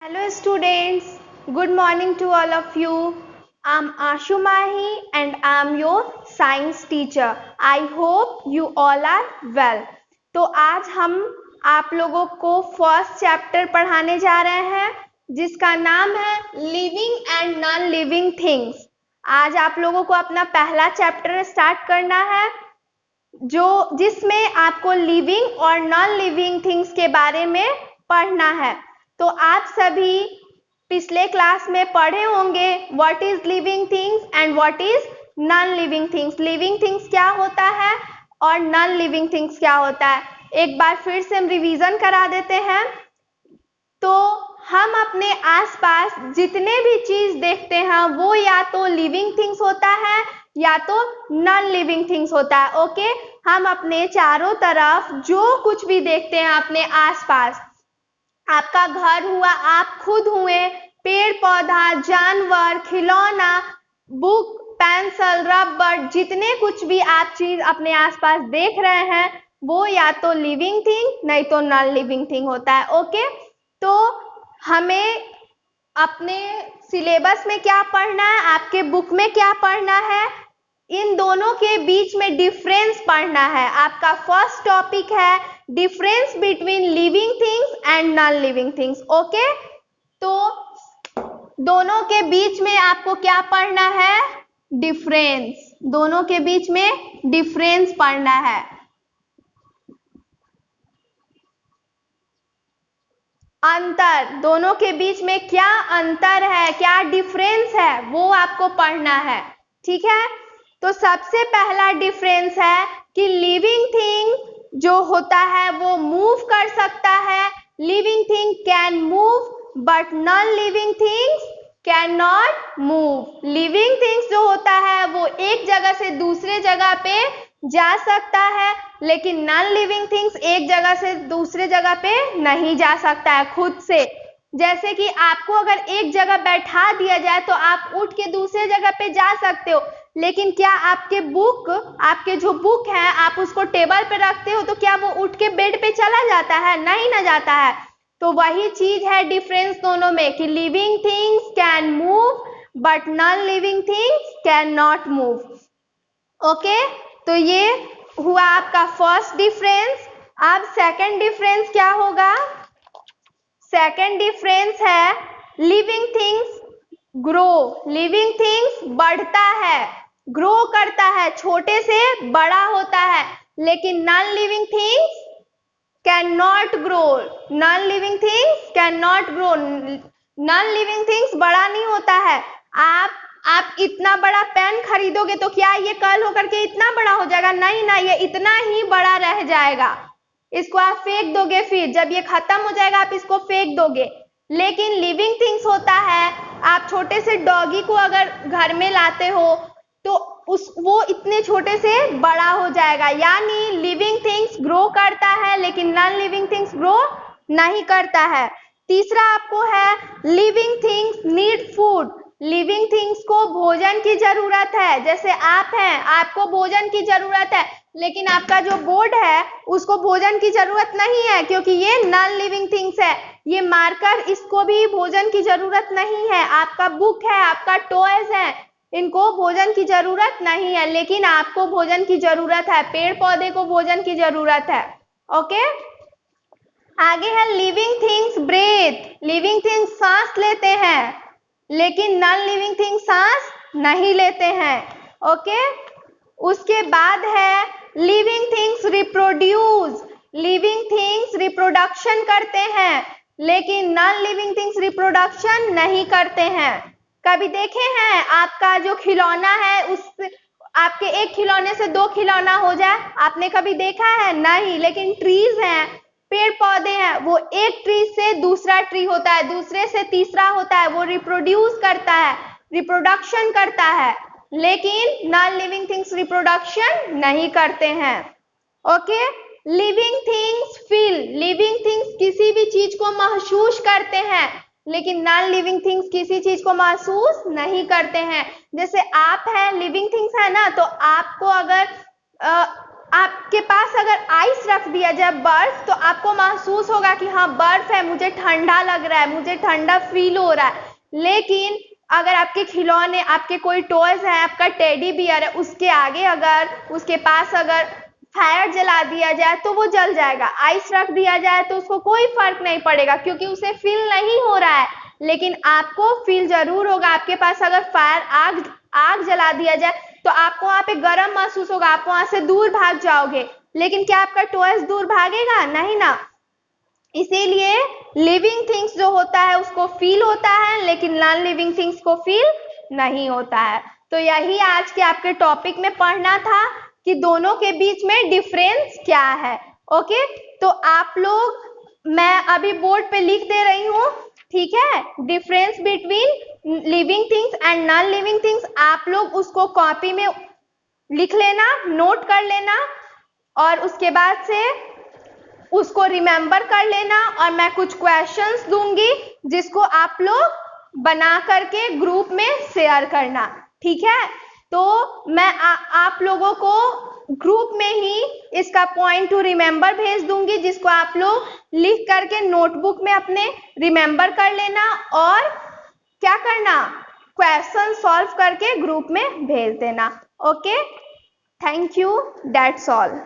Hello students, good morning to all of you. I'm Ashu Mahi and I'm your science teacher. I hope you all are well. तो आज हम आप लोगों को first chapter पढ़ाने जा रहे हैं जिसका नाम है living and non living things. आज आप लोगों को अपना पहला चैप्टर स्टार्ट करना है जिसमें आपको लिविंग और नॉन लिविंग थिंग्स के बारे में पढ़ना है। तो आप सभी पिछले क्लास में पढ़े होंगे what is living things and what is non living things. Living things क्या होता है और नॉन लिविंग थिंग्स क्या होता है, एक बार फिर से हम रिवीजन करा देते हैं। तो हम अपने आसपास जितने भी चीज देखते हैं वो या तो लिविंग थिंग्स होता है या तो नॉन लिविंग थिंग्स होता है। ओके, हम अपने चारों तरफ जो कुछ भी देखते हैं अपने आसपास, आपका घर हुआ, आप खुद हुए, पेड़ पौधा, जानवर, खिलौना, बुक, पेंसिल, रबर, जितने कुछ भी आप चीज अपने आसपास देख रहे हैं वो या तो लिविंग थिंग नहीं तो नॉन लिविंग थिंग होता है। ओके, तो हमें अपने सिलेबस में क्या पढ़ना है, आपके बुक में क्या पढ़ना है, इन दोनों के बीच में डिफरेंस पढ़ना है। आपका फर्स्ट टॉपिक है difference between living things and non living things. Okay, तो दोनों के बीच में आपको क्या पढ़ना है, डिफरेंस। दोनों के बीच में डिफरेंस पढ़ना है। अंतर, दोनों के बीच में क्या अंतर है, क्या डिफरेंस है, वो आपको पढ़ना है। ठीक है, तो सबसे पहला डिफरेंस है कि लिविंग थिंग जो होता है वो मूव कर सकता है, living thing can move but non living things can not move. Living things जो होता है वो एक जगह से दूसरे जगह पे जा सकता है, लेकिन नॉन लिविंग थिंग्स एक जगह से दूसरे जगह पे नहीं जा सकता है खुद से। जैसे कि आपको अगर एक जगह बैठा दिया जाए तो आप उठ के दूसरे जगह पे जा सकते हो, लेकिन क्या आपके जो बुक है आप उसको टेबल पे रखते हो तो क्या वो उठ के बेड पे चला जाता है? नहीं ना जाता है। तो वही चीज है डिफरेंस दोनों में कि living things can move but non living things can not move. Okay, तो ये हुआ आपका फर्स्ट डिफरेंस। अब सेकंड डिफरेंस क्या होगा? सेकंड डिफरेंस है living things grow. Living things बढ़ता है, ग्रो करता है, छोटे से बड़ा होता है, लेकिन non living things can not grow. Non living things can not grow. Non living things बड़ा नहीं होता है। आप इतना बड़ा पेन खरीदोगे तो क्या ये कल होकर के इतना बड़ा हो जाएगा? नहीं ना, ये इतना ही बड़ा रह जाएगा। इसको आप फेंक दोगे, फिर जब ये खत्म हो जाएगा आप इसको फेंक दोगे। लेकिन लिविंग थिंग्स होता है, आप छोटे से डॉगी को अगर घर में लाते हो तो वो इतने छोटे से बड़ा हो जाएगा। यानी लिविंग थिंग्स ग्रो करता है लेकिन नॉन लिविंग थिंग्स ग्रो नहीं करता है। तीसरा आपको है living things need food. Living things को भोजन की जरूरत है। जैसे आप हैं, आपको भोजन की जरूरत है, लेकिन आपका जो बोर्ड है उसको भोजन की जरूरत नहीं है क्योंकि ये नॉन लिविंग थिंग्स है। ये मार्कर, इसको भी भोजन की जरूरत नहीं है। आपका बुक है, आपका टॉयज है, इनको भोजन की जरूरत नहीं है, लेकिन आपको भोजन की जरूरत है। पेड़ पौधे को भोजन की जरूरत है। ओके, आगे है living things breathe. Living things सांस लेते हैं, लेकिन नॉन लिविंग थिंग्स सांस नहीं लेते हैं। ओके, उसके बाद है living things reproduce. Living things reproduction करते हैं, लेकिन नॉन लिविंग थिंग्स रिप्रोडक्शन नहीं करते हैं। कभी देखे हैं आपका जो खिलौना है उस आपके एक खिलौने से दो खिलौना हो जाए? आपने कभी देखा है? नहीं। लेकिन ट्रीज हैं, पेड़ पौधे हैं, वो एक ट्री से दूसरा ट्री होता है, दूसरे से तीसरा होता है, वो रिप्रोड्यूस करता है, रिप्रोडक्शन करता है, लेकिन नॉन लिविंग थिंग्स रिप्रोडक्शन नहीं करते हैं। Okay, living things feel. Living things किसी भी चीज को महसूस करते हैं, लेकिन नॉन लिविंग थिंग्स किसी चीज को महसूस नहीं करते हैं। जैसे आप हैं, लिविंग थिंग्स है ना, तो आपको अगर आपके पास अगर आइस रख दिया जाए, बर्फ, तो आपको महसूस होगा कि हाँ बर्फ है, मुझे ठंडा लग रहा है, मुझे ठंडा फील हो रहा है। लेकिन अगर आपके खिलौने, आपके कोई टॉयज है, आपका टेडी बियर है, उसके आगे अगर, उसके पास अगर फायर जला दिया जाए तो वो जल जाएगा। आइस रख दिया जाए तो उसको कोई फर्क नहीं पड़ेगा क्योंकि उसे फील नहीं हो रहा है। लेकिन आपको फील जरूर होगा। आपके पास अगर फायर आग जला दिया जाए तो आपको वहां पे गर्म महसूस होगा, आप वहां से दूर भाग जाओगे। लेकिन क्या आपका टॉयज दूर भागेगा? नहीं ना। इसीलिए लिविंग थिंग्स जो होता है उसको फील होता है, लेकिन नॉन लिविंग थिंग्स को फील नहीं होता है। तो यही आज के आपके टॉपिक में पढ़ना था कि दोनों के बीच में डिफरेंस क्या है। ओके, तो आप लोग, मैं अभी बोर्ड पे लिख दे रही हूँ, ठीक है, difference between living things and non living things. आप लोग उसको कॉपी में लिख लेना, नोट कर लेना, और उसके बाद से उसको रिमेंबर कर लेना। और मैं कुछ क्वेश्चंस दूंगी जिसको आप लोग बना करके ग्रुप में शेयर करना, ठीक है। तो मैं आप लोगों को ग्रुप में ही इसका पॉइंट टू रिमेंबर भेज दूंगी, जिसको आप लोग लिख करके नोटबुक में अपने रिमेंबर कर लेना और क्या करना, क्वेश्चन सॉल्व करके ग्रुप में भेज देना। Okay, thank you, that's all.